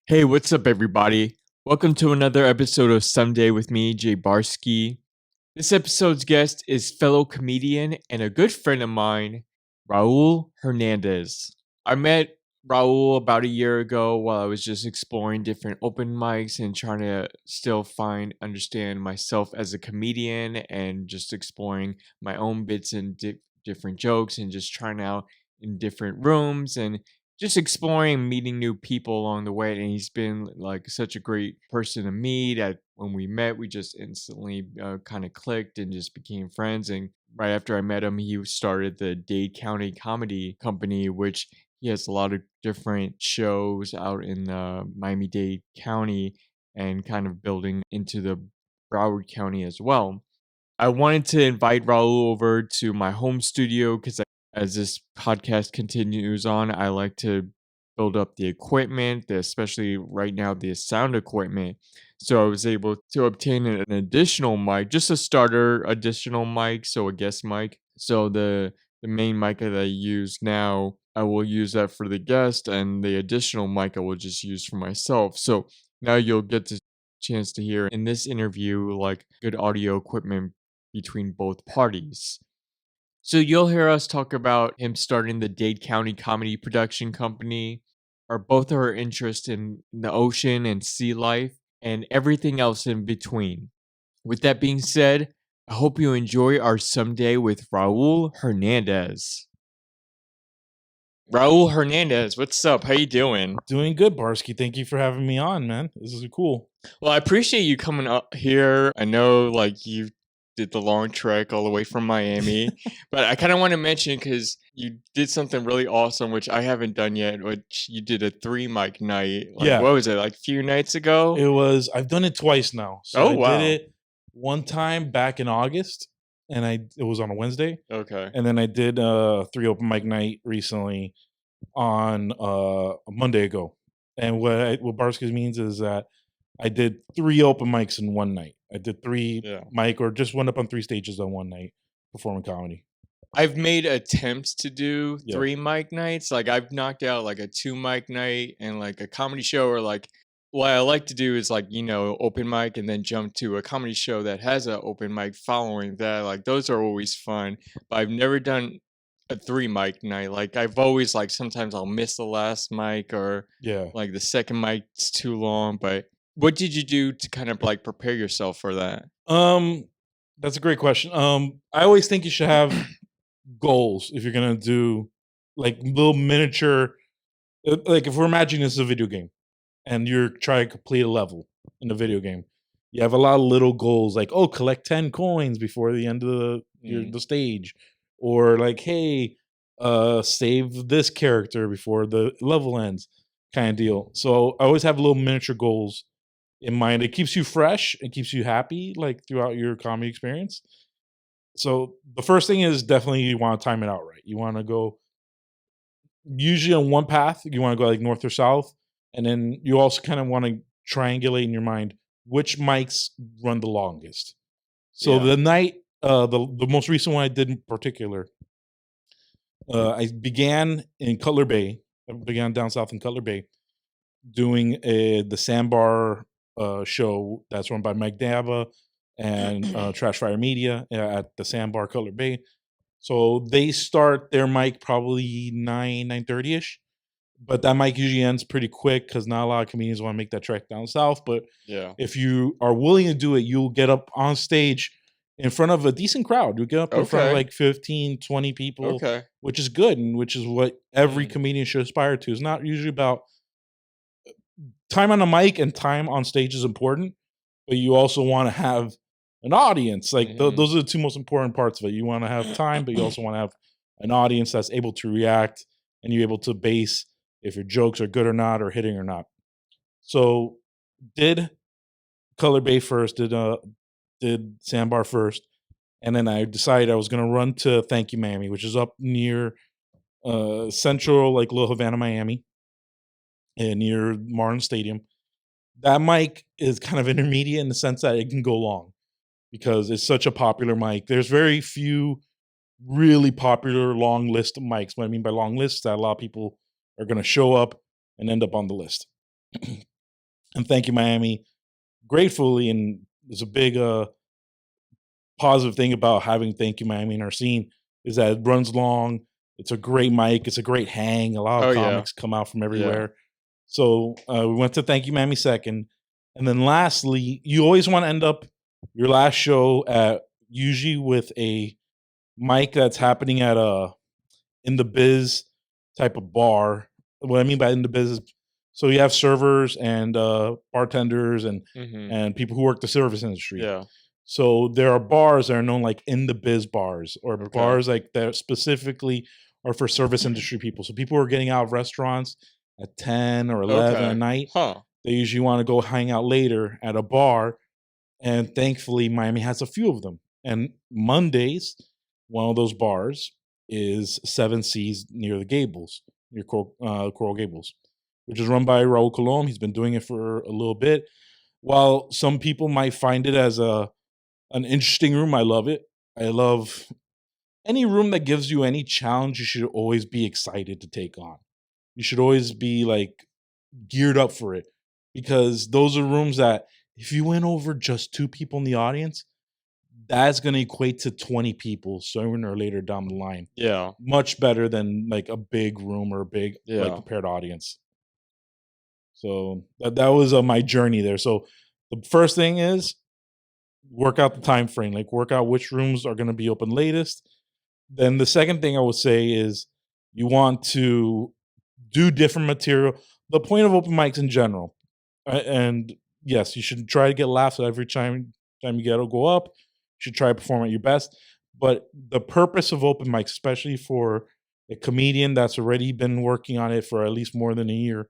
Hey, what's up, everybody? Welcome to another episode of Someday with me, Jay Barsky. This episode's guest is fellow comedian and a good friend of mine, Raul Hernandez. I met Raul about a year ago while I was just exploring different open mics and trying to still understand myself as a comedian and just exploring my own bits and different jokes and just trying out in different rooms and just exploring meeting new people along the way. And he's been like such a great person to meet. When we met, we just instantly kind of clicked and just became friends. And right after I met him, he started the Dade County Comedy Company, which he has a lot of different shows out in Miami-Dade County and kind of building into the Broward County as well. I wanted to invite Raul over to my home studio because as this podcast continues on, I like to build up the equipment, especially right now, the sound equipment. So I was able to obtain an additional mic, just a starter additional mic, so a guest mic. So the main mic that I use now, I will use that for the guest, and the additional mic I will just use for myself. So now you'll get the chance to hear in this interview like good audio equipment between both parties. So you'll hear us talk about him starting the Dade County Comedy Production Company, or both our interest in the ocean and sea life, and everything else in between. With that being said, I hope you enjoy our Someday with Raul Hernandez. Raul Hernandez, what's up? How you doing? Doing good, Barsky. Thank you for having me on, man. This is cool. Well, I appreciate you coming up here. I know like you did the long trek all the way from Miami, but I kind of want to mention because you did something really awesome, which I haven't done yet, which you did a 3 mic night. Like, Yeah, what was it, like a few nights ago? I've done it twice now. So Oh, I did wow. it one time back in August, and it was on a Wednesday. Okay. And then I did 3 open mic night recently on a Monday ago. And what Barsky means is that I did 3 open mics in one night. I did 3 Yeah. mic or just went up on 3 stages on one night performing comedy. I've made attempts to do Yeah. 3 mic nights. Like I've knocked out like a 2 mic night and like a comedy show, or like what I like to do is like, open mic and then jump to a comedy show that has an open mic following that. Like those are always fun. But I've never done a 3 mic night. Like I've always like sometimes I'll miss the last mic or Yeah. like the second mic's too long. But what did you do to kind of like prepare yourself for that? That's a great question. I always think you should have goals if you're gonna do like little miniature like if we're imagining this is a video game and you're trying to complete a level in a video game, you have a lot of little goals like, oh, collect 10 coins before the end of the stage, or like, hey, save this character before the level ends, kind of deal. So I always have little miniature goals in mind. It keeps you fresh, it keeps you happy like throughout your comedy experience. So the first thing is definitely you want to time it out right. You want to go usually on one path. You want to go like north or south, and then you also kind of want to triangulate in your mind which mics run the longest. So Yeah. the night, the most recent one I did in particular, I began in Cutler Bay. I began down south in Cutler Bay, doing the Sandbar show that's run by Mike Daba and Trash Fire Media at the Sandbar Cutler Bay. So they start their mic probably 9:30 ish, but that mic usually ends pretty quick because not a lot of comedians want to make that trek down south. But Yeah. if you are willing to do it, you'll get up on stage in front of a decent crowd. You'll get up in front of Okay. like 15, 20 people, Okay. which is good, and which is what every Mm. comedian should aspire to. It's not usually about time on the mic, and time on stage is important, but you also want to have an audience. Like those are the 2 most important parts of it. You want to have time, but you also want to have an audience that's able to react, and you're able to base if your jokes are good or not, or hitting or not. So did Color Bay first, did Sandbar first, and then I decided I was gonna run to Thank You Miami, which is up near central, like Little Havana, Miami, and near Martin Stadium. That mic is kind of intermediate in the sense that it can go long because it's such a popular mic. There's very few really popular long list of mics. What I mean by long list, that a lot of people are going to show up and end up on the list. And Thank You Miami, gratefully, and there's a big positive thing about having Thank You Miami in our scene is that it runs long. It's a great mic. It's a great hang. A lot of Oh yeah. comics come out from Yeah. everywhere. So we went to Thank You Miami second, and then lastly, you always want to end up your last show at usually with a mic that's happening at a in the biz type of bar. What I mean by in the biz is, so you have servers and bartenders Mhm. and people who work the service industry. Yeah. So there are bars that are known like in the biz bars, or Okay. bars like that specifically are for service industry people. So people who are getting out of restaurants at 10 or 11 at Okay. night, Huh. they usually want to go hang out later at a bar. And thankfully, Miami has a few of them. And Mondays, one of those bars is Seven Seas near the Gables, near Coral Gables, which is run by Raul Colom. He's been doing it for a little bit. While some people might find it as an interesting room, I love it. I love any room that gives you any challenge. You should always be excited to take on. You should always be like geared up for it, because those are rooms that if you win over just two people in the audience, that's going to equate to 20 people sooner or later down the line. Yeah. Much better than like a big room or a big like Yeah. prepared audience. So that was my journey there. So the first thing is work out the time frame, like work out which rooms are going to be open latest. Then the second thing I would say is you want to do different material. The point of open mics in general, and yes, you should try to get laughs every time you get to go up. You should try to perform at your best. But the purpose of open mics, especially for a comedian that's already been working on it for at least more than a year,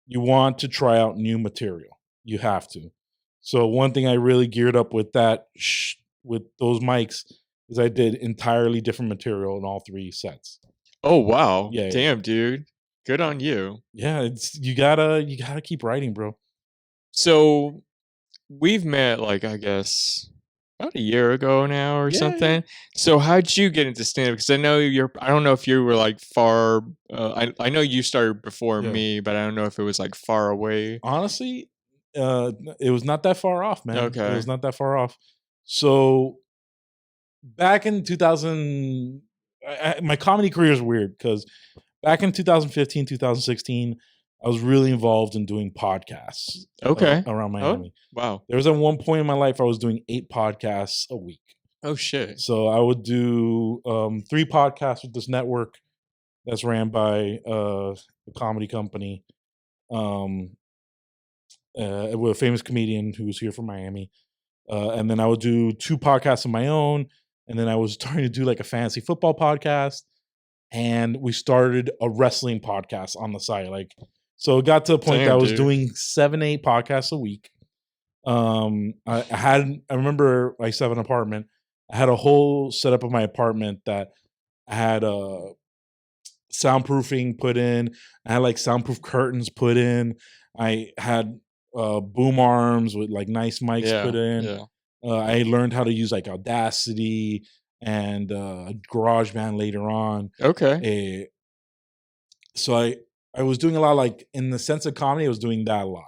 you want to try out new material. You have to. So one thing I really geared up with with those mics is I did entirely different material in all three sets. Oh wow. Yeah, yeah. Damn, dude. Good on you. Yeah, it's you gotta keep writing, bro. So we've met like I guess about a year ago now or Yeah, yeah. something. So how'd you get into stand up? Because I know you're. I don't know if you were like far. I know you started before Yeah. me, but I don't know if it was like far away. Honestly, it was not that far off, man. It was Okay. not that far off. So back in 2000, my comedy career is weird because back in 2015, 2016, I was really involved in doing podcasts Okay. around Oh Miami. wow. There was at one point in my life I was doing 8 podcasts a week. Oh shit. So I would do 3 podcasts with this network that's ran by a comedy company. Um, with a famous comedian who's here from Miami. And then I would do 2 podcasts of my own. And then I was starting to do like a fantasy football podcast. And we started a wrestling podcast on the side. Like, so it got to the point that I Damn, was dude. doing 7, 8 podcasts a week. I remember I used to have an apartment. I had a whole setup of my apartment that I had soundproofing put in. I had like soundproof curtains put in. I had boom arms with like nice mics put Yeah. in. Yeah. I learned how to use like Audacity and GarageBand later on. Okay. Eh, so I was doing a lot, like in the sense of comedy, I was doing that a lot.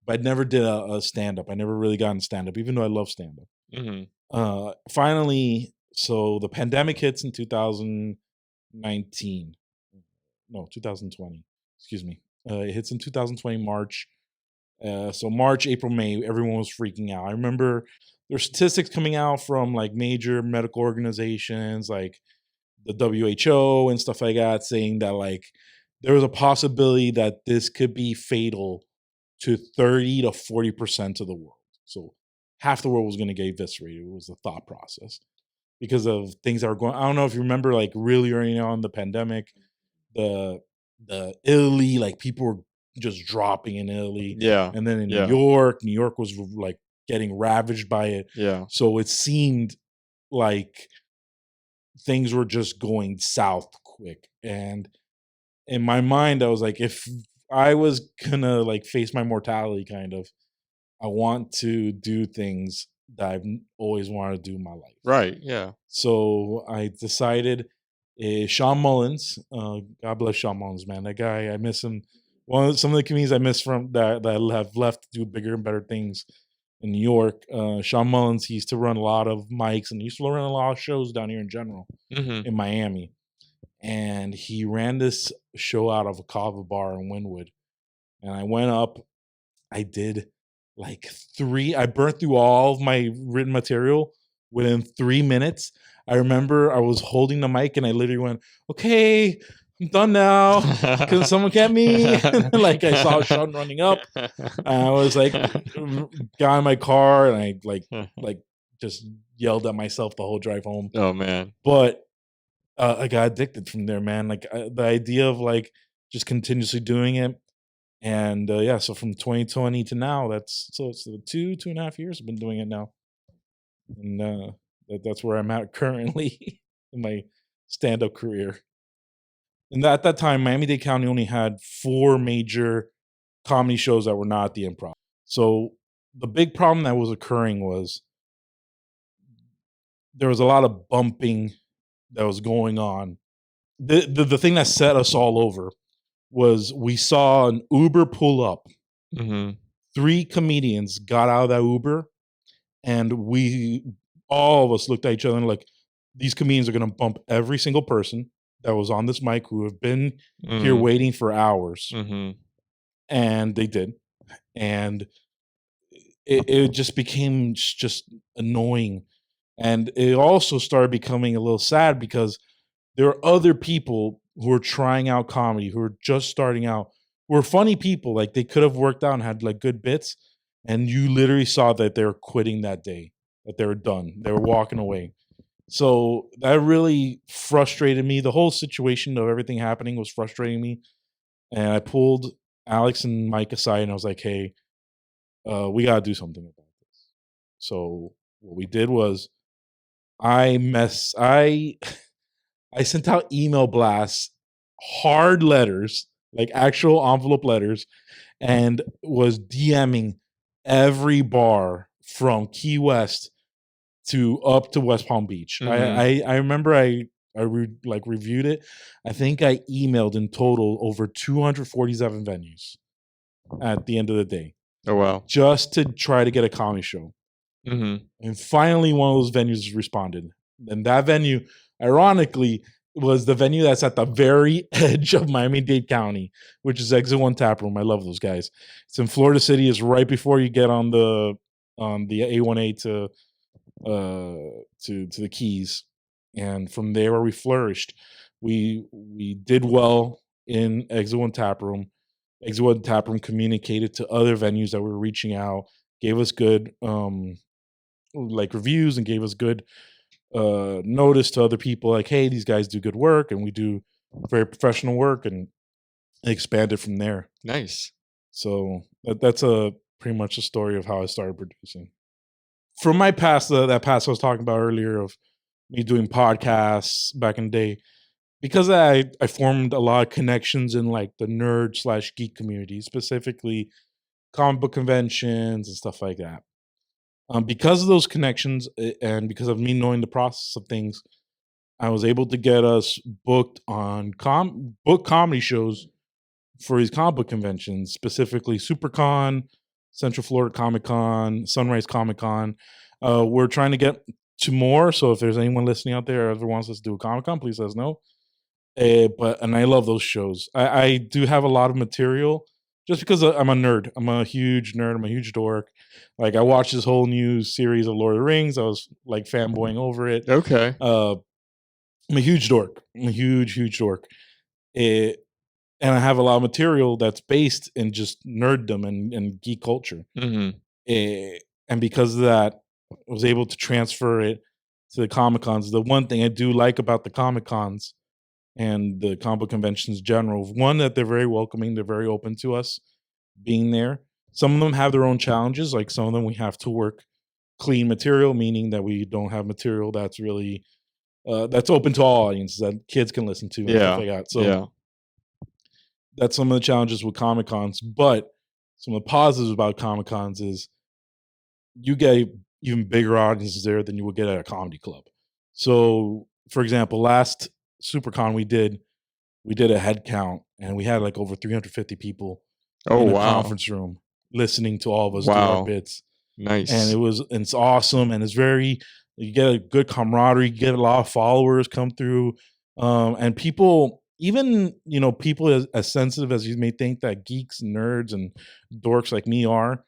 But I never did a stand up. I never really got into stand up, even though I love stand up. Hmm. Finally, so the pandemic hits in 2019. No, 2020. Excuse me. It hits in 2020 March. So March, April, May, everyone was freaking out. I remember there's statistics coming out from like major medical organizations like the WHO and stuff like that saying that like there was a possibility that this could be fatal to 30 to 40% of the world. So half the world was going to get eviscerated. It was the thought process because of things that were going. I don't know if you remember, like really early on in the pandemic, the Italy, like people were just dropping in Italy, Yeah. and then in Yeah. New York was like getting ravaged by it. Yeah. So it seemed like things were just going south quick. And in my mind, I was like, if I was gonna like face my mortality, kind of, I want to do things that I've always wanted to do in my life. Right. Yeah. So I decided Sean Mullins, God bless Sean Mullins, man. That guy, I miss him Some of the comedians I miss from that have left to do bigger and better things in New York. Sean Mullins, he used to run a lot of mics and he used to run a lot of shows down here in general Mm-hmm. in Miami. And he ran this show out of a Kava bar in Wynwood. And I went up, I did I burnt through all of my written material within 3 minutes. I remember I was holding the mic and I literally went, okay, I'm done now. Can someone get me? Like I saw Sean running up. I was like, got in my car and I like just yelled at myself the whole drive home. Oh man. But I got addicted from there, man. Like the idea of like just continuously doing it. And yeah, so from 2020 to now, it's 2.5 years I've been doing it now. And that's where I'm at currently in my stand-up career. And at that time, Miami-Dade County only had 4 major comedy shows that were not at the Improv. So the big problem that was occurring was there was a lot of bumping that was going on. The thing that set us all over was we saw an Uber pull up. Mm-hmm. 3 comedians got out of that Uber, and all of us looked at each other and like, these comedians are going to bump every single person that was on this mic who have been here waiting for hours. Mm-hmm. And they did. And it just became just annoying. And it also started becoming a little sad because there are other people who are trying out comedy, who are just starting out, who are funny people. Like they could have worked out and had like good bits. And you literally saw that they were quitting that day, that they were done. They were walking away. So that really frustrated me. The whole situation of everything happening was frustrating me. And I pulled Alex and Mike aside and I was like, hey, we got to do something about this. So what we did was I sent out email blasts, hard letters, like actual envelope letters, and was DMing every bar from Key West to up to West Palm Beach. I remember I reviewed it. I think I emailed in total over 247 venues at the end of the day. Oh wow! Just to try to get a comedy show. Mm-hmm. And finally, one of those venues responded. And that venue, ironically, was the venue that's at the very edge of Miami-Dade County, which is Exit 1 Tap Room. I love those guys. It's in Florida City. It's right before you get on the A1A to the Keys. And from there where we flourished, we did well in Exit 1 Tap Room. Exit 1 Tap Room communicated to other venues that were reaching out, gave us good like reviews and gave us good notice to other people like, hey, these guys do good work and we do very professional work, and expanded from there. Nice. So that's pretty much a story of how I started producing. From my past, that past I was talking about earlier of me doing podcasts back in the day, because I formed a lot of connections in like the nerd/geek community, specifically comic book conventions and stuff like that. Because of those connections and because of me knowing the process of things, I was able to get us booked on book comedy shows for these comic book conventions, specifically SuperCon, Central Florida Comic Con, Sunrise Comic Con. We're trying to get to more, so if there's anyone listening out there who ever wants us to do a Comic Con, please let us know. And I love those shows. I do have a lot of material just because I'm a nerd. I'm a huge nerd. I'm a huge dork. Like I watched this whole new series of Lord of the Rings. I was like fanboying over it. Okay. I'm a huge dork. I'm a huge dork. And I have a lot of material that's based in just nerddom and geek culture. Mm-hmm. And because of that, I was able to transfer it to the Comic Cons. The one thing I do like about the Comic Cons and the comic book conventions in general, one, that they're very welcoming. They're very open to us being there. Some of them have their own challenges. Like some of them we have to work clean material, meaning that we don't have material that's really that's open to all audiences that kids can listen to and stuff like that. So that's some of the challenges with Comic Cons. But some of the positives about Comic Cons is you get even bigger audiences there than you would get at a comedy club. So, for example, last SuperCon we did, we did a head count, and we had like over 350 people Oh, in a wow. conference room listening to all of us do our Wow. bits. And Nice. it's awesome, and it's very, you get a good camaraderie, you get a lot of followers come through, and people, even, people as sensitive as you may think that geeks and nerds and dorks like me are,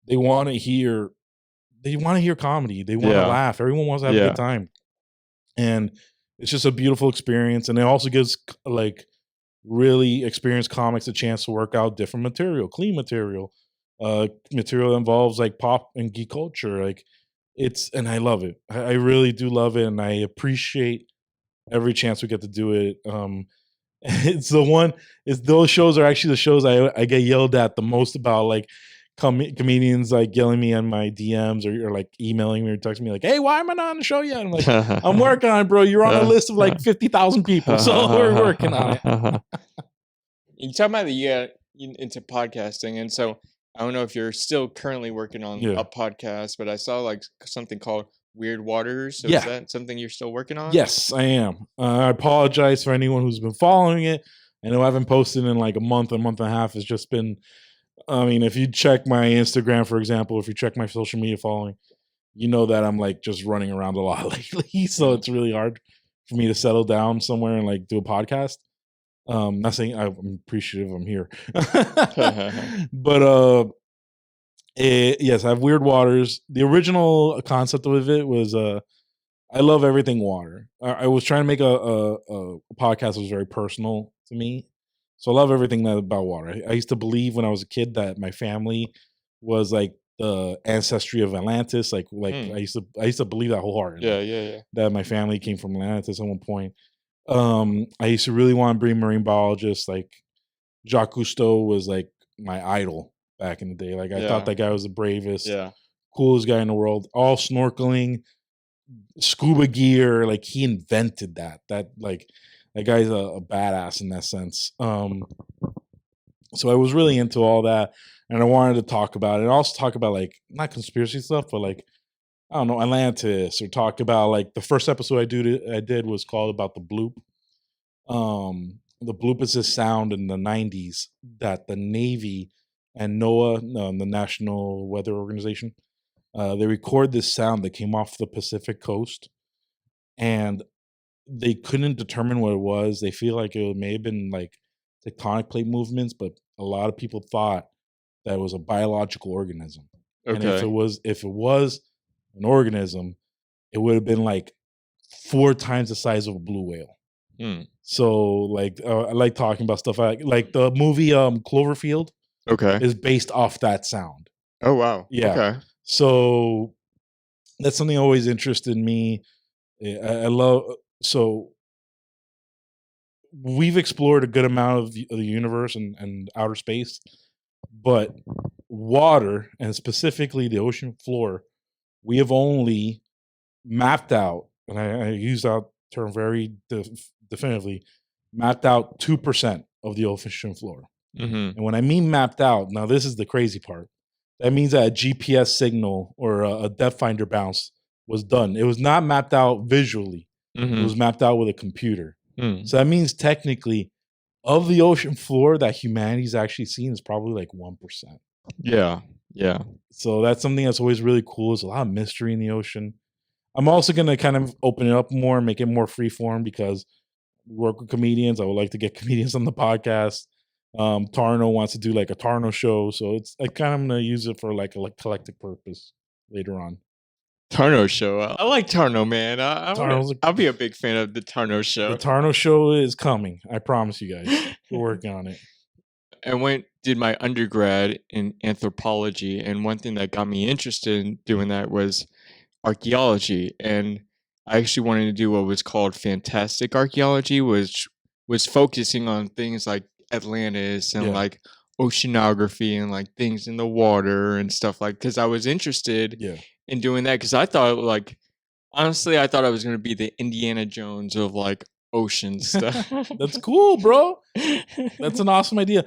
they want to hear comedy, they want to Yeah. laugh, everyone wants to have a good Yeah. time, and it's just a beautiful experience, and it also gives like really experienced comics a chance to work out different material, clean material, material that involves like pop and geek culture. Like and I love it. I really do love it, and I appreciate every chance we get to do it. It's the one. It's those shows are actually the shows I get yelled at the most about. Like comedians like yelling me on my DMs or like emailing me or texting me like, "Hey, why am I not on the show yet?" I'm like, "I'm working on it, bro. You're on a list of like 50,000 people, so we're working on it." You talking about the into podcasting, and so I don't know if you're still currently working on Yeah. a podcast, but I saw like something called Weird Waters. So is Yeah. that something you're still working on? Yes, I am. I apologize for anyone who's been following it. I know I haven't posted in like a month and a half. It's just been, I mean, if you check my Instagram, for example, if you check my social media following, you know that I'm like just running around a lot lately. So it's really hard for me to settle down somewhere and like do a podcast. Not saying I'm appreciative I'm here. But yes, I have Weird Waters. The original concept of it was I love everything water. I was trying to make a podcast that was very personal to me, so I love everything about water. I used to believe when I was a kid that my family was like the ancestry of Atlantis. Like Hmm. I used to believe that wholeheartedly. Yeah. That my family came from Atlantis at one point. I used to really want to be a marine biologist. Like Jacques Cousteau was like my idol back in the day. Like I thought Yeah. that guy was the bravest, Yeah. coolest guy in the world. All snorkeling, scuba gear, like he invented that like that guy's a badass in that sense. So I was really into all that, and I wanted to talk about it and also talk about like not conspiracy stuff, but like I don't know, Atlantis, or talk about like the first episode I did was called about the bloop. The bloop is this sound in the 90s that the Navy and NOAA, no, the National Weather Organization, they record this sound that came off the Pacific coast, and they couldn't determine what it was. They feel like it may have been like tectonic plate movements, but a lot of people thought that it was a biological organism. And Okay. if it was an organism, it would have been like 4 times the size of a blue whale. Hmm. So like I like talking about stuff like the movie Cloverfield Okay. is based off that sound. Oh wow. Yeah. Okay. So that's something always interested me. I love so we've explored a good amount of the universe and outer space, but water, and specifically the ocean floor, we have only mapped out, and I use that term very definitively, mapped out 2% of the ocean floor. Mm-hmm. And when I mean mapped out, now this is the crazy part. That means that a GPS signal or a depth finder bounce was done. It was not mapped out visually. It Mm-hmm. was mapped out with a computer. Hmm. So that means technically of the ocean floor that humanity's actually seen is probably like 1%. Yeah. Yeah. So that's something that's always really cool. There's a lot of mystery in the ocean. I'm also going to kind of open it up more, make it more free form because we work with comedians. I would like to get comedians on the podcast. Tarno wants to do like a Tarno show. So I kind of going to use it for like a collective purpose later on. Tarno show. I like Tarno, man. Tarno's I'll be a big fan of the Tarno show. The Tarno show is coming. I promise you guys. We're working on it. I did my undergrad in anthropology, and one thing that got me interested in doing that was archaeology. And I actually wanted to do what was called fantastic archaeology, which was focusing on things like Atlantis and Yeah. like oceanography and like things in the water and stuff like. Because I was interested Yeah. in doing that because I thought like honestly I thought I was going to be the Indiana Jones of like ocean stuff. That's cool, bro. That's an awesome idea.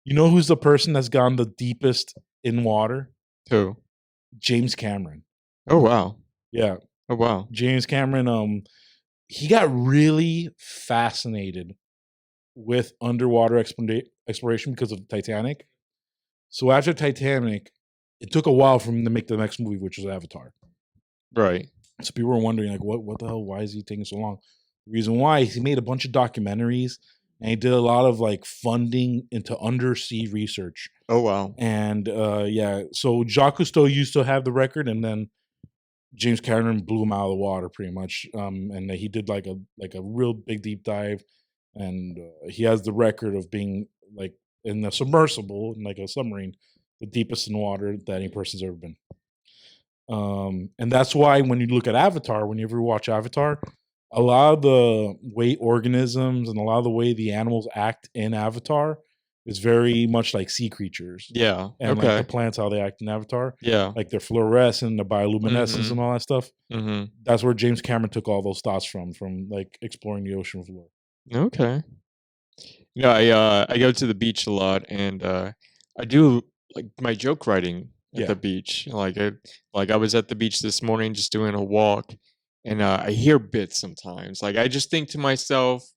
You know who's the person that's gone the deepest in water? Who? James Cameron. Oh wow. Yeah. Oh wow. James Cameron, he got really fascinated with underwater exploration because of Titanic. So after Titanic, it took a while for him to make the next movie, which was Avatar. Right. So people were wondering, like, what the hell? Why is he taking so long? The reason why is he made a bunch of documentaries and he did a lot of like funding into undersea research. Oh wow. And yeah, so Jacques Cousteau used to have the record, and then James Cameron blew him out of the water pretty much. And he did like a real big deep dive, and he has the record of being like in a submersible, in like a submarine, the deepest in water that any person's ever been. And that's why when you look at Avatar, when you ever watch Avatar, a lot of the way organisms and a lot of the way the animals act in Avatar is very much like sea creatures. Yeah. And like Okay. the plants, how they act in Avatar, Yeah. like their fluorescent, the bioluminescence, and all that stuff. Mm-hmm. That's where James Cameron took all those thoughts from like exploring the ocean floor. Okay. I go to the beach a lot, and I do like my joke writing at Yeah. the beach. I was at the beach this morning just doing a walk, and I hear bits sometimes. Like I just think to myself,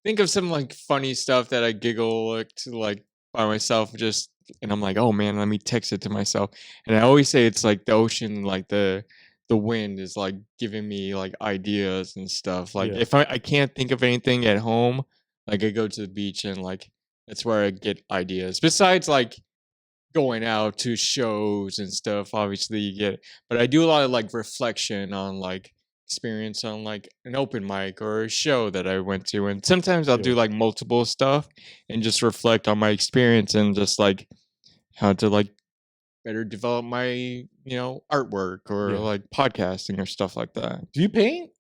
think of some like funny stuff that I giggle like by myself, just and I'm like, oh man, let me text it to myself. And I always say it's like the ocean, like the wind is like giving me like ideas and stuff. Like Yeah. if I can't think of anything at home, like I go to the beach and like that's where I get ideas. Besides like going out to shows and stuff, obviously you get, but I do a lot of like reflection on like experience on like an open mic or a show that I went to, and sometimes I'll Yeah. do like multiple stuff and just reflect on my experience and just like how to like better develop my artwork or Yeah. like podcasting or stuff like that. Do you paint?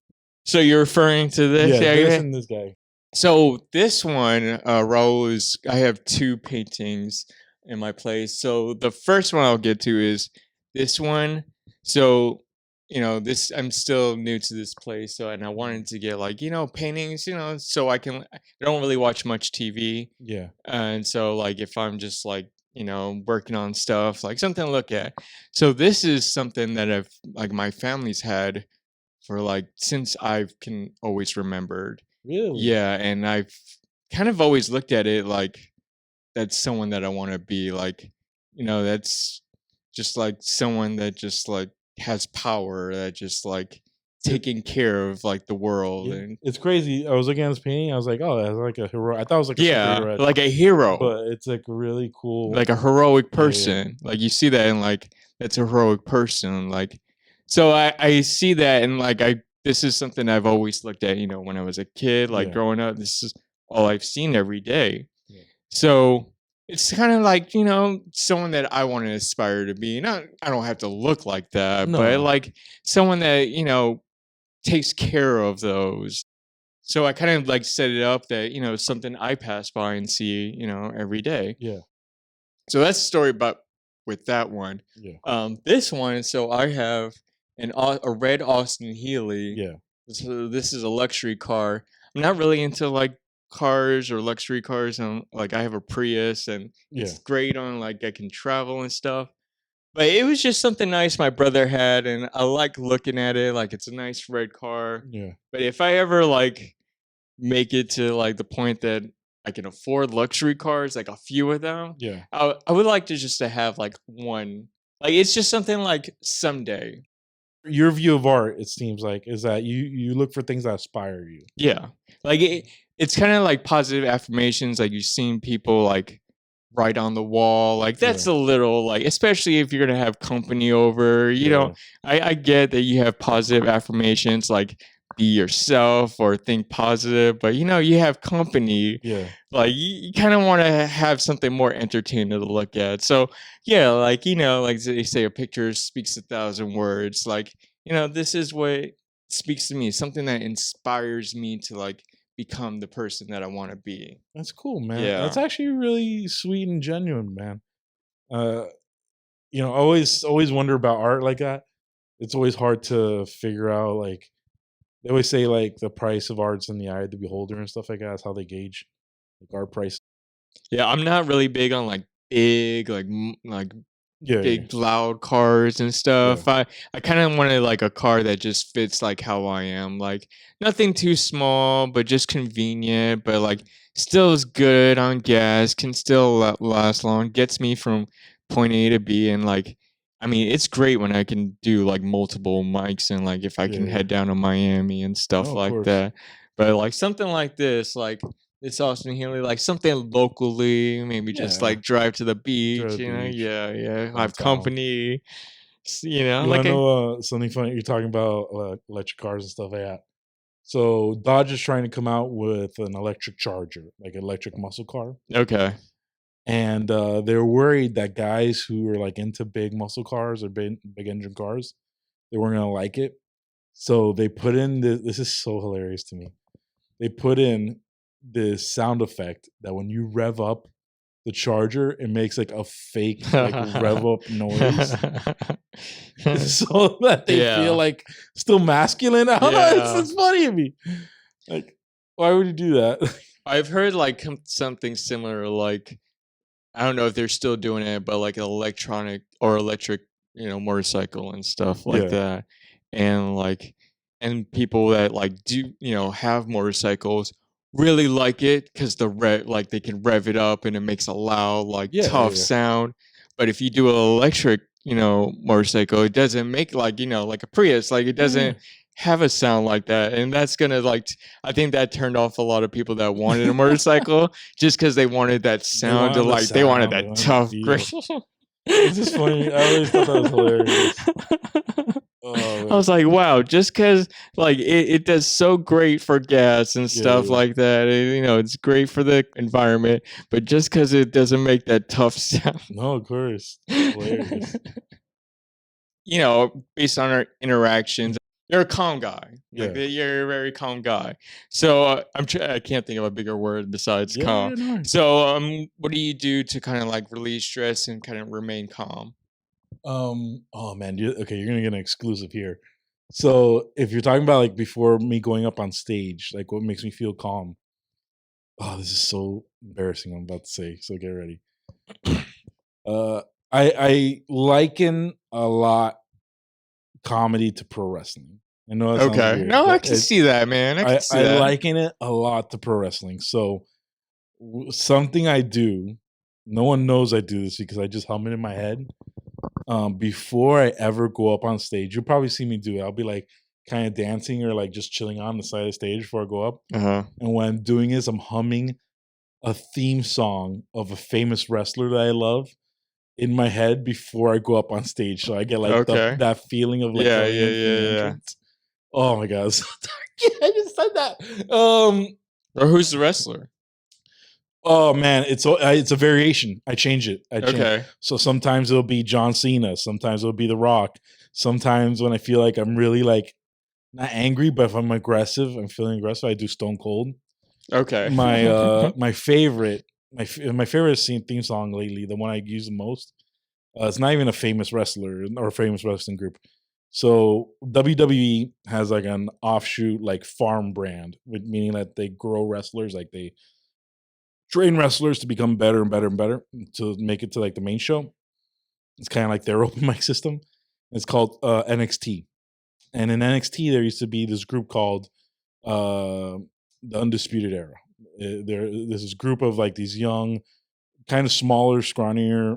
So you're referring to this? Yeah, Yeah, this yeah. and this guy. So this one, Raul, is I have two paintings in my place. So the first one I'll get to is this one. So this I'm still new to this place, so and I wanted to get like paintings, so I don't really watch much TV, Yeah. and so like if I'm just like working on stuff, like something to look at. So this is something that I've like my family's had for like since I can always remembered. Really? Yeah, and I've kind of always looked at it like that's someone that I want to be like, that's just like someone that just like has power, that just like taking care of like the world. Yeah. And It's crazy. I was looking at this painting. I was like, oh, that's like a hero. I thought it was like a yeah, superhero, like a hero, but it's like really cool. like a heroic Yeah, yeah. person. Like you see that and like that's a heroic person. Like so I see that and like this is something I've always looked at, when I was a kid, like Yeah. growing up, this is all I've seen every day. Yeah. So it's kind of like, someone that I want to aspire to be. Not I don't have to look like that, but No. like someone that, takes care of those. So I kind of like set it up that, something I pass by and see, every day. Yeah. So that's the story about with that one. Yeah. This one, so I have a red Austin Healey. Yeah. So this is a luxury car. I'm not really into like cars or luxury cars, and like I have a Prius, and it's great on like I can travel and stuff. But it was just something nice my brother had, and I like looking at it. Like it's a nice red car. Yeah. But if I ever like make it to like the point that I can afford luxury cars, like a few of them, Yeah. I would like to just to have like one. Like it's just something like someday. Your view of art, it seems like, is that you look for things that inspire you. Yeah. Like it's kind of like positive affirmations. Like you've seen people like write on the wall. Like that's a little like, especially if you're gonna have company over. I get that you have positive affirmations like be yourself or think positive, but you have company. Yeah. Like you kind of want to have something more entertaining to look at. So yeah, like like they say, a picture speaks 1,000 words. Like this is what speaks to me. Something that inspires me to like become the person that I want to be. That's cool, man. Yeah. That's actually really sweet and genuine, man. Always wonder about art like that. It's always hard to figure out. Like they always say, like the price of art's in the eye of the beholder and stuff like that. That's how they gauge like art price. Yeah, I'm not really big on like big like Yeah, yeah, big loud cars and yeah. stuff. I kind of wanted like a car that just fits like how I am, like nothing too small, but just convenient, but like still is good on gas, can still last long, gets me from point A to B, and like I mean, it's great when I can do like multiple mics and like if I Yeah, can yeah. head down to Miami and stuff No, of like course. that. But like something like this, like it's Austin Healy, like something locally, maybe just Yeah. like drive to the Enjoy beach, the beach, yeah, yeah, have downtown. company, you know, You wanna like a know, something funny? You're talking about, electric cars and stuff like that. So, Dodge is trying to come out with an electric Charger, like electric muscle car, okay. and, they're worried that guys who are, like, into big muscle cars or big engine cars, they weren't gonna like it. So, they put in this is so hilarious to me. They put in this sound effect that when you rev up the Charger, it makes, like, a fake, like, rev up noise so that they feel, Yeah, like, still masculine. I don't know, yeah. it's funny to me. Like, why would you do that? I've heard like something similar, like I don't know if they're still doing it, but like an electronic or electric, motorcycle and stuff like Yeah. that. And like, and people that like do, have motorcycles really like it because like they can rev it up and it makes a loud, like Yeah, yeah, tough yeah. sound. But if you do an electric, motorcycle, it doesn't make like, like a Prius, like it Yeah, yeah. doesn't have a sound like that. And that's gonna like, I think that turned off a lot of people that wanted a motorcycle just because they wanted that They sound to wanted the like they wanted sound, they that wanted the tough feel. great. It's just funny. I always thought that was hilarious. Oh, I man. was like, wow, just because like it does so great for gas and Yeah, stuff yeah. like that. It's great for the environment, but just because it doesn't make that tough sound, No, of course. Hilarious. based on our interactions, you're a calm guy. Like Yeah. you're a very calm guy. So I can't think of a bigger word besides Yeah, calm. yeah, no worries. So what do you do to kind of like release stress and kind of remain calm? Oh, man, okay, you're gonna get an exclusive here. So, if you're talking about, like, before me going up on stage, like, what makes me feel calm. Oh, this is so embarrassing I'm about to say, so get ready. Uh, I liken a lot comedy to pro wrestling. I know that sounds Okay, weird, no, I but can see that, man. I can see I that. liken it a lot to pro wrestling. So, something I do, no one knows I do this because I just hum it in my head. Before I ever go up on stage, you'll probably see me do it. I'll be like kind of dancing or like just chilling on the side of the stage before I go up. Uh huh. And what I'm doing is I'm humming a theme song of a famous wrestler that I love in my head before I go up on stage. So I get like Okay. that feeling of like Yeah, going yeah, in from the yeah, yeah. entrance. Oh my god, it's so dark. I just said that. Or who's the wrestler? Oh man, it's a variation. I change it. I change. Okay. So sometimes it'll be John Cena. Sometimes it'll be The Rock. Sometimes when I feel like I'm really like not angry, but if I'm aggressive, I'm feeling aggressive. I do Stone Cold. Okay. My favorite my favorite theme song lately, the one I use the most. It's not even a famous wrestler or a famous wrestling group. So WWE has like an offshoot like farm brand, meaning that they grow wrestlers, like they train wrestlers to become better and better and better to make it to like the main show. It's kind of like their open mic system. It's called NXT, and in NXT there used to be this group called uh, the Undisputed Era. There's this group of like these young, kind of smaller, scrawnier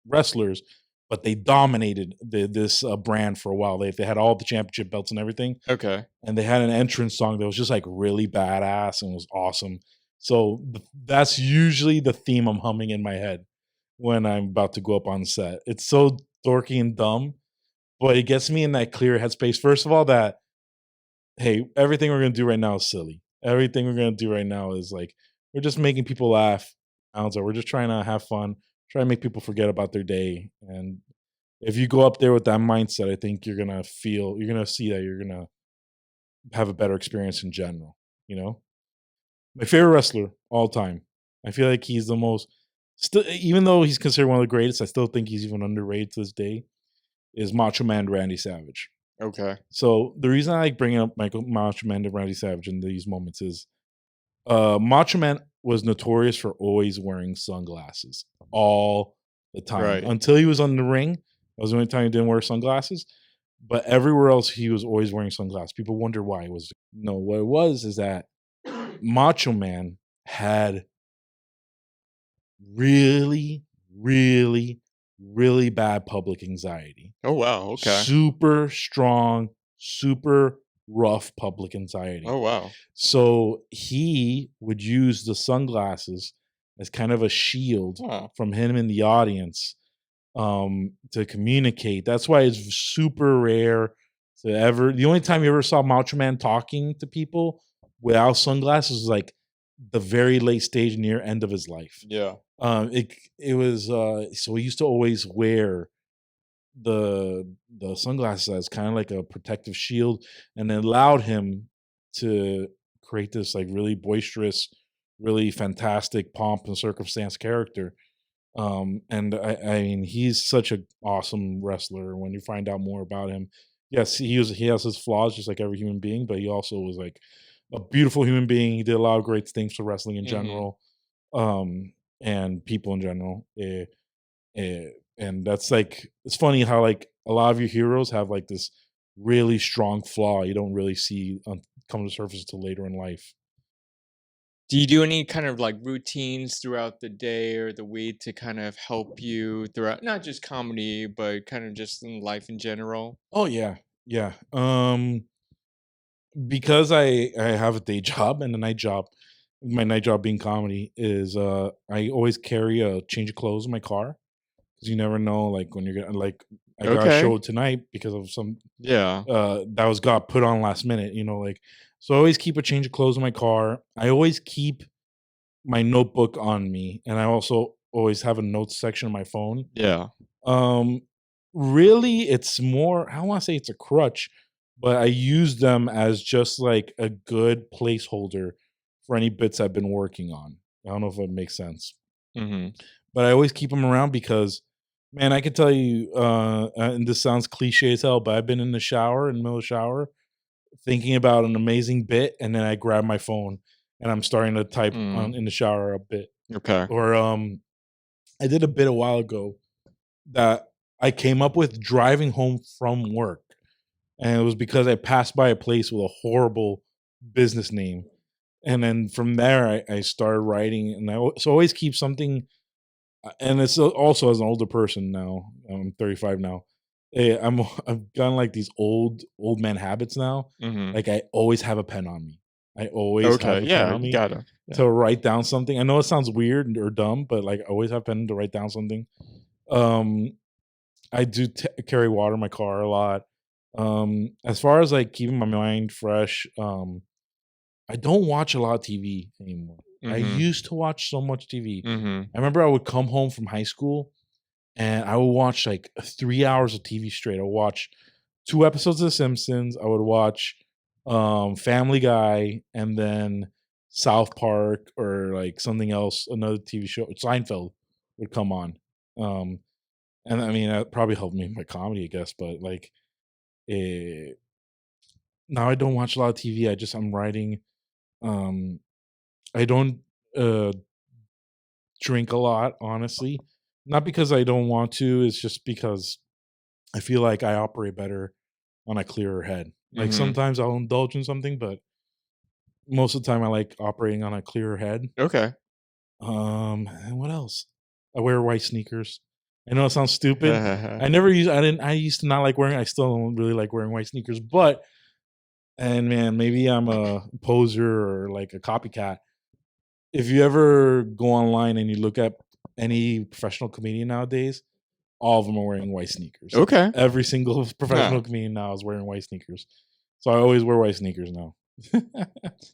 wrestlers, but they dominated this brand for a while. They had all the championship belts and everything, Okay. and they had an entrance song that was just like really badass and was awesome. So that's usually the theme I'm humming in my head when I'm about to go up on set. It's so dorky and dumb, but it gets me in that clear headspace. First of all, that hey, everything we're gonna do right now is silly. Everything we're gonna do right now is like we're just making people laugh. So we're just trying to have fun, try to make people forget about their day. And if you go up there with that mindset, I think you're gonna see that you're gonna have a better experience in general. You know, my favorite wrestler all time. I feel like he's the most. Still, even though he's considered one of the greatest, I still think he's even underrated to this day. Is Macho Man Randy Savage. Okay. So the reason I like bringing up Michael Macho Man and Randy Savage in these moments is Macho Man was notorious for always wearing sunglasses all the time. Right. Until he was on the ring, that was the only time he didn't wear sunglasses. But everywhere else, he was always wearing sunglasses. People wonder why. It was no, what it was is that Macho Man had really, really, really bad public anxiety. Oh wow. Okay. Super strong, super rough public anxiety. Oh wow. So he would use the sunglasses as kind of a shield Huh. from him in the audience to communicate. That's why it's super rare to ever. The only time you ever saw Macho Man talking to people without sunglasses was like the very late stage near end of his life. Yeah. It was so he used to always wear the sunglasses as kind of like a protective shield, and it allowed him to create this like really boisterous, really fantastic pomp and circumstance character. And I mean, he's such an awesome wrestler. When you find out more about him, yes, he has his flaws just like every human being, but he also was like a beautiful human being. He did a lot of great things for wrestling in Mm-hmm. general, and people in general. And that's like it's funny how like a lot of your heroes have like this really strong flaw you don't really see come to the surface until later in life. Do you do any kind of like routines throughout the day or the week to kind of help you throughout not just comedy, but kind of just in life in general? Oh yeah, yeah. Because I have a day job and a night job. My night job being comedy is I always carry a change of clothes in my car because you never know like when you're gonna like I got a Okay. show tonight because of some Yeah. that was got put on last minute, like so I always keep a change of clothes in my car. I always keep my notebook on me, and I also always have a notes section on my phone. Yeah. Um, really, it's more I don't wanna say it's a crutch, but I use them as just like a good placeholder for any bits I've been working on. I don't know if it makes sense. Mm-hmm. But I always keep them around because, man, I could tell you, and this sounds cliche as hell, but I've been in the shower, in the middle of the shower, thinking about an amazing bit, and then I grab my phone and I'm starting to type on Mm. in the shower a bit. Okay. Or I did a bit a while ago that I came up with driving home from work, and it was because I passed by a place with a horrible business name, and then from there I started writing, and so I always keep something. And it's also as an older person now. I'm 35 now. I've gotten like these old man habits now. Mm-hmm. Like I always have a pen on me. I always Okay. have a pen Yeah, on you me gotta. Yeah. to write down something. I know it sounds weird or dumb, but like I always have a pen to write down something. Um, I do carry water in my car a lot. As far as like keeping my mind fresh, I don't watch a lot of TV anymore. I Mm-hmm. used to watch so much TV. Mm-hmm. I remember I would come home from high school and I would watch like 3 hours of TV straight. I would watch 2 episodes of The Simpsons. I would watch Family Guy and then South Park or like something else, another TV show. Seinfeld would come on. Um, and I mean that probably helped me with my comedy, I guess. But like eh, now I don't watch a lot of TV. I'm writing. Um, I don't uh drink a lot, honestly. Not because I don't want to, it's just because I feel like I operate better on a clearer head. Like Mm-hmm. sometimes I'll indulge in something, but most of the time I like operating on a clearer head. Okay. And what else? I wear white sneakers. I know it sounds stupid. I used to not like wearing I still don't really like wearing white sneakers, but and man, maybe I'm a poser or like a copycat. If you ever go online and you look at any professional comedian nowadays, all of them are wearing white sneakers. Okay. Every single Huh. professional comedian now is wearing white sneakers. So I always wear white sneakers now.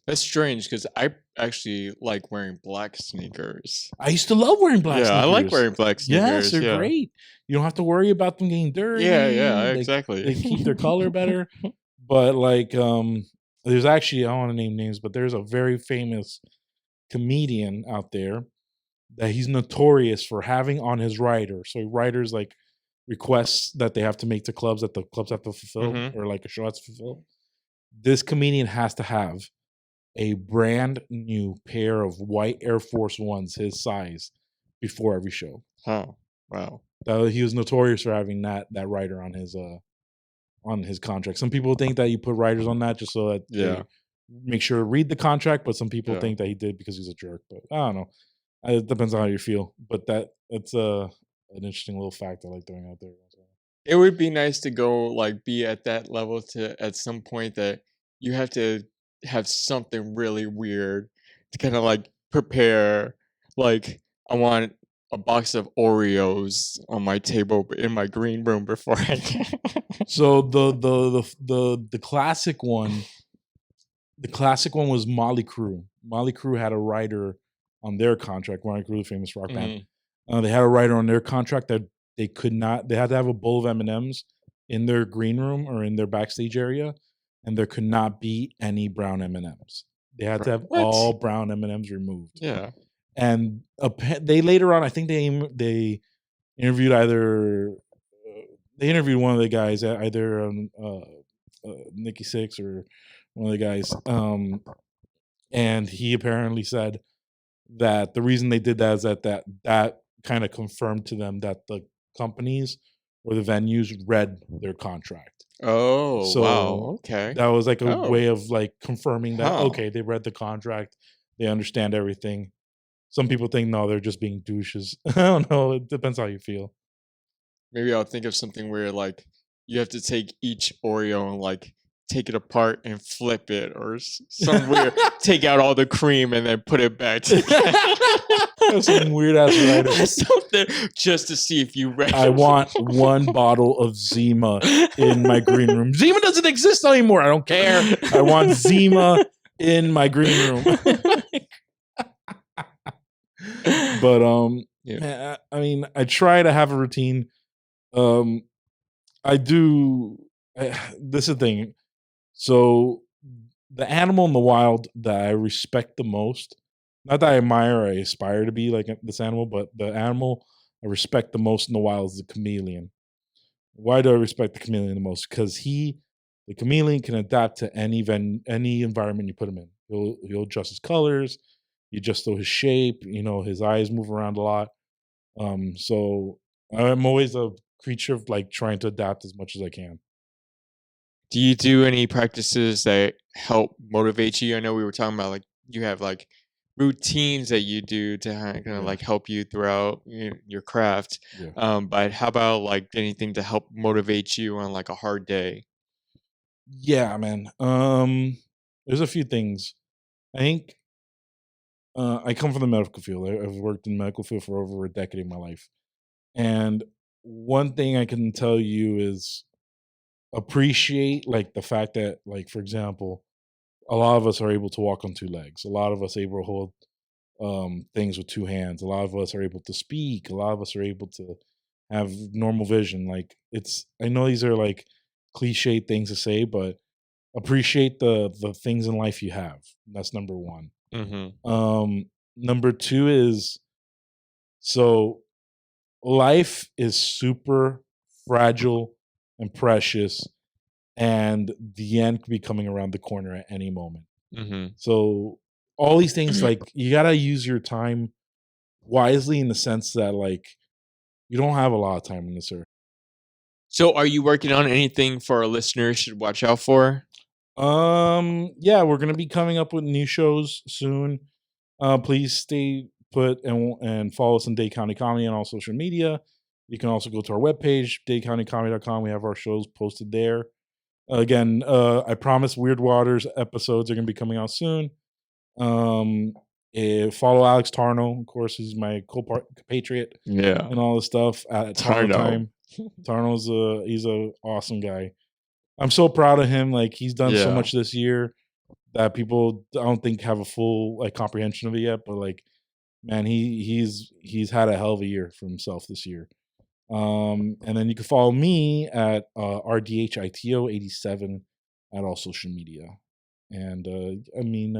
That's strange because I actually like wearing black sneakers. I used to love wearing black Yeah, I like sneakers. wearing black Yes, sneakers. they're Yeah. great. You don't have to worry about them getting Yeah, yeah, dirty. exactly. They keep their color better. But like there's actually I don't want to name names, but there's a very famous comedian out there that he's notorious for having on his rider. So riders like requests that they have to make to clubs that the clubs have to fulfill Mhm. or like a show has to fulfill. This comedian has to have a brand new pair of white Air Force Ones his size before every show. Huh. Wow. He was notorious for having that writer on his contract. Some people think that you put writers on that just so that Yeah. they make sure to read the contract, but some people Yeah. think that he did because he's a jerk. But I don't know. It depends on how you feel. But it's an interesting little fact I like throwing out there. It would be nice to go like be at that level to at some point that you have to have something really weird to kind of like prepare. Like I want a box of Oreos on my table in my green room beforehand. So the classic one, was Molly Crew. Molly Crew had a writer on their contract. Molly Crew, the famous rock band. They had a writer on their contract that they could not. They had to have a bowl of M&Ms in their green room or in their backstage area, and there could not be any brown M&Ms. They had to have What? all brown M&Ms removed. Yeah. And they later on, I think they interviewed they interviewed one of the guys, either Nikki Sixx or one of the guys, and he apparently said that the reason they did that is that kind of confirmed to them that the companies or the venues read their contract. Oh, wow. So Okay. that was like a Oh. way of like confirming that, Huh. okay, they read the contract, they understand everything. Some people think no, they're just being douches. I don't know. It depends how you feel. Maybe I'll think of something where like you have to take each Oreo and like take it apart and flip it, or some weird take out all the cream and then put it back together. That's some weird ass writing. Something just to see if you read. I want one bottle of Zima in my green room. Zima doesn't exist anymore. I don't care. I want Zima in my green room. But Yeah. man, I mean, I try to have a routine. I do. This is the thing. So the animal in the wild that I respect the most, not that I admire or I aspire to be like this animal, but the animal I respect the most in the wild is the chameleon. Why do I respect the chameleon the most? Because the chameleon can adapt to any environment you put him in. He'll adjust his colors, he adjusts to his shape. His eyes move around a lot. So I'm always a creature of like trying to adapt as much as I can. Do you do any practices that help motivate you? I know we were talking about like you have like routines that you do to kind of like help you throughout your craft. Yeah. But how about like anything to help motivate you on like a hard day? Yeah, man. There's a few things. I think I come from the medical field. I've worked in the medical field for over a decade in my life, and one thing I can tell you is appreciate like the fact that, like, for example, a lot of us are able to walk on two legs. A lot of us able to hold things with two hands. A lot of us are able to speak. A lot of us are able to have normal vision. Like, I know these are like cliche things to say, but appreciate the things in life you have. That's number one. Number two is, so life is super fragile and precious, and the end could be coming around the corner at any moment. So all these things, like, you gotta use your time wisely, in the sense that, like, you don't have a lot of time on this earth. So, are you working on anything for our listeners should watch out for? Yeah, we're gonna be coming up with new shows soon. Please stay put and follow us on Dade County Comedy on all social media. You can also go to our webpage, dadecountycomedy.com. We have our shows posted there. Again, I promise Weird Waters episodes are gonna be coming out soon. Follow Alex Tarno, of course, he's my compatriot Yeah. and all this stuff at Tarno Time. He's a awesome guy. I'm so proud of him. Like, he's done so Yeah. much this year that people, I don't think, have a full like comprehension of it yet. But like, man, he's had a hell of a year for himself this year. And then you can follow me at RDHITO87 at all social media. And I mean,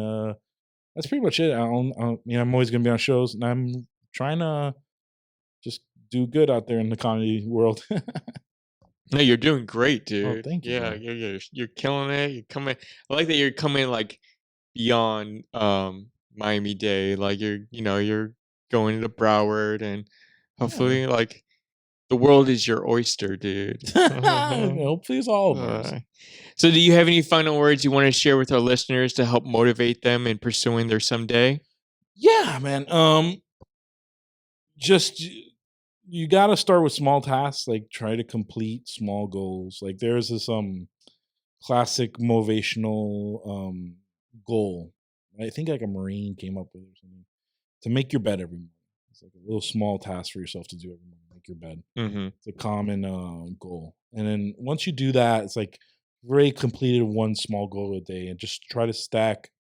that's pretty much it. I'm always gonna be on shows, and I'm trying to just do good out there in the comedy world. No, you're doing great, Oh, dude. thank you, Yeah, bro. you're killing it. You're coming. I like that you're coming like beyond Miami Dade. Like you're going to Broward, and Yeah, man. hopefully like The world is your oyster, dude. Hopefully it's all of ours. So do you have any final words you want to share with our listeners to help motivate them in pursuing their someday? Yeah, man. Just you got to start with small tasks. Like try to complete small goals. Like there's this classic motivational goal. I think like a Marine came up with it or something. To make your bed every morning. It's like a little small task for yourself to do every morning. Make your bed. Mm-hmm. It's a common goal. And then once you do that, it's like you've already completed one small goal a day, and just try to stack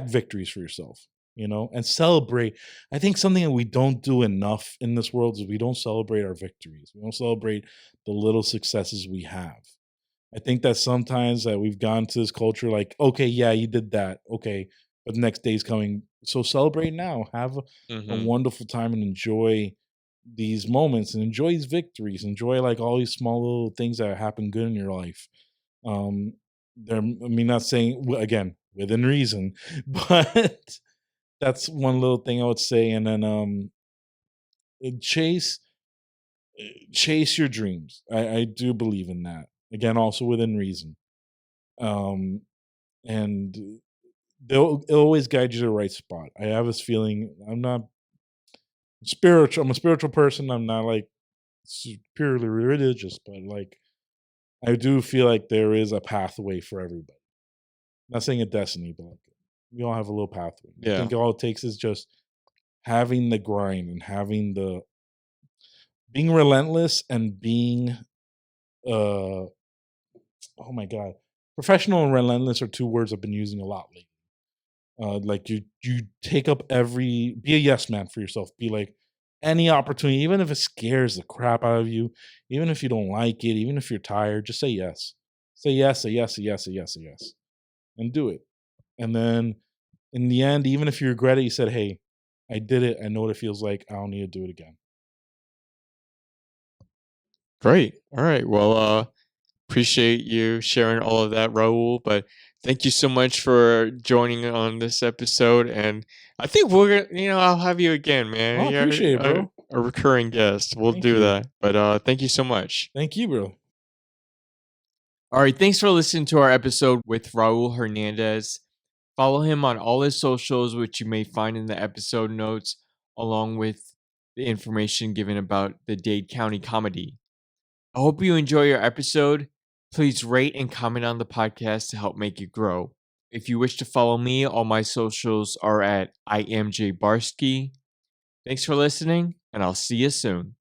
victories for yourself, and celebrate. I think something that we don't do enough in this world is we don't celebrate our victories. We don't celebrate the little successes we have. I think that sometimes that we've gone to this culture like, okay, yeah, you did that. Okay, but the next day's coming. So celebrate now. Have a Mm-hmm. wonderful time and enjoy these moments and enjoy these victories. Enjoy like all these small little things that happen good in your life. Um, not saying again within reason, but that's one little thing I would say. And then chase chase your dreams. I do believe in that. Again, also within reason. Um, and it'll always guide you to the right spot. I have this feeling. I'm not spiritual. I'm a spiritual person. I'm not like purely religious, but like I do feel like there is a pathway for everybody. Not saying a destiny, but like we all have a little pathway. I Yeah. think all it takes is just having the grind and having the being relentless and being oh my god, professional and relentless are two words I've been using a lot lately. Like you take up be a yes man for yourself. Be like any opportunity, even if it scares the crap out of you, even if you don't like it, even if you're tired, just say yes. Say yes, say yes, say yes, say yes, say yes, and do it. And then in the end, even if you regret it, you said, "Hey, I did it. I know what it feels like. I don't need to do it again." Great. All right. Well, appreciate you sharing all of that, Raul. But thank you so much for joining on this episode. And I think we're gonna, I'll have you again, man. Oh, I You're appreciate it, bro. a recurring guest. We'll Thank do you. that. But thank you so much. Thank you, bro. All right. Thanks for listening to our episode with Raul Hernandez. Follow him on all his socials, which you may find in the episode notes, along with the information given about the Dade County Comedy. I hope you enjoy your episode. Please rate and comment on the podcast to help make it grow. If you wish to follow me, all my socials are at I am Barsky. Thanks for listening, and I'll see you soon.